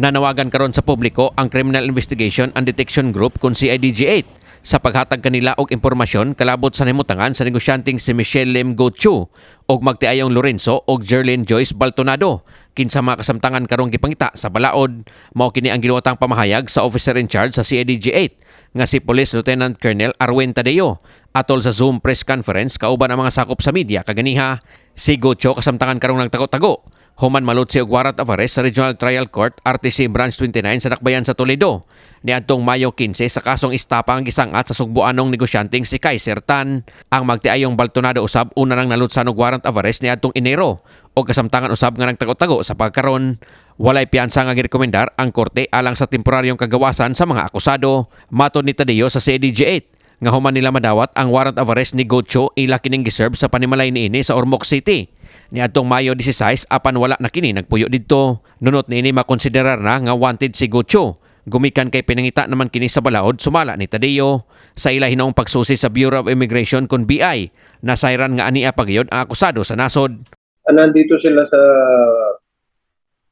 Nanawagan karon sa publiko ang Criminal Investigation and Detection Group kung CIDG-8 sa paghatag kanila og impormasyon kalabot sa nahimutangan sa negosyanteng si Michelle Lim Gochu og magtiayong Lorenzo og Jerlyn Joyce Baltonado kinsa mga kasamtangan karong gipangita sa balaod. Mao kini ang giluwatang pamahayag sa officer in charge sa CIDG-8 nga si Police Lieutenant Colonel Arwen Tadeo atol sa Zoom press conference kauban ang mga sakop sa media kaganiha. Si Gochu kasamtangan karong nagtago-tago human malutsi og warrant of arrest sa Regional Trial Court RTC Branch 29 sa Dakbayan sa Toledo niadtong Mayo 15 sa kasong istapa ang gisangat sa sugbuanong negosyanteng si Kaiser Tan. Ang magtiayong Baltonado usab una nang nalutsan og warrant of arrest niadtong Enero o kasamtangan usab nga nagtago-tago sa pagkaron. Walay piyansa nga girekomendar ang korte alang sa temporaryong kagawasan sa mga akusado. Matod ni Tadeo sa CIDG-8 nga human nila madawat ang warrant of arrest ni Gochu ila kining giserve sa panimalay niini sa Ormoc City niadtong Mayo 16 apan wala na kini nagpuyo didto. Nunot niini makonsiderar na nga wanted si Gochu. Gumikan kay pinangita naman kini sa balaod sumala ni Tadeo sa ila hinaong pagsusi sa Bureau of Immigration kon BI na sayran nga ania pagayod ang akusado sa nasod. Nandito sila sa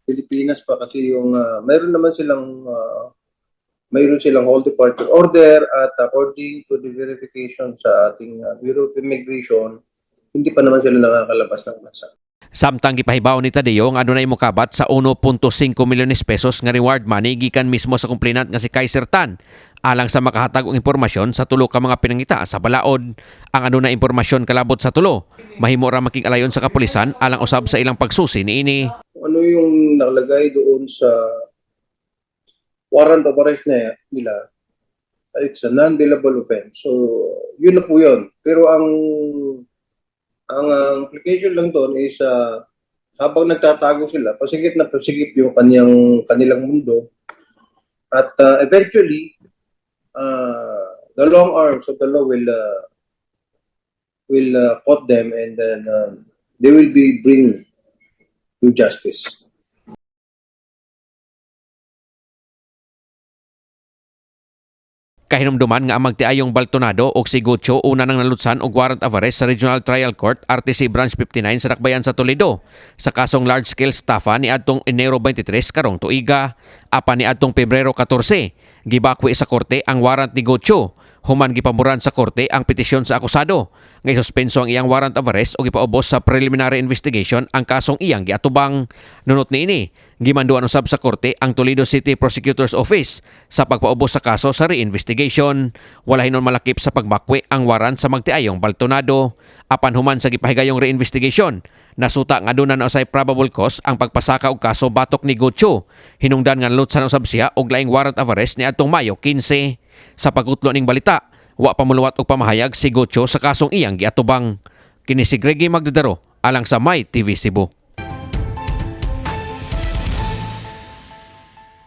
Pilipinas pa kasi yung mayroon silang whole departure order at according to the verification sa ating Bureau of Immigration, hindi pa naman sila nakakalabas ng bansa. Samtang gipahibaw ni Tadeo nga adunay mokabat sa 1.5 milyones pesos nga reward money gikan mismo sa complainant nga si Kaiser Tan alang sa makahatag og impormasyon sa tulo ka mga pinangita sa balaod. Ang adunay impormasyon kalabot sa tulo mahimo ra makig-alayon sa kapulisan alang usab sa ilang pagsusi niini. Ano yung nakalagay doon sa warrant of arrest nila? It's a non-bailable offense. So, yun na po yun. Pero ang implication lang doon is habang nagtatago sila, pasigit na pasigit yung kanilang mundo. At eventually, the long arms of the law will caught them and then they will be bring to justice. Kahinumduman nga ang magtiayong Baltonado o si Gochu una nang nalutsan og warrant of arrest sa Regional Trial Court RTC Branch 59 sa Dakbayan sa Toledo sa kasong large-scale estafa ni adtong Enero 23 karong tuiga. Apan ni adtong Pebrero 14 gibakwi sa korte ang warrant ni Gochu. Human gipamuran sa korte ang petisyon sa akusado nga suspenso ang iyang warrant of arrest o gipaubos sa preliminary investigation ang kasong iyang giatubang. Nunot niini gimanduan usab sa korte ang Toledo City Prosecutor's Office sa pagpaubos sa kaso sa reinvestigation. Wala hinon malakip sa pagbakwi ang warrant sa magtiayong Baltonado. Apan human sa gipahigayong reinvestigation nasuta nga aduna na usay probable cause ang pagpasaka og kaso batok ni Gochu. Hinungdan nga nalutsan usab siya og laing warrant of arrest niadtong Mayo 15. Sa pagutlo ning balita, wa pa muluwat og pamahayag si Gochu sa kasong iyang giatubang. Kini si Greggy Magdadaro alang sa My TV Cebu.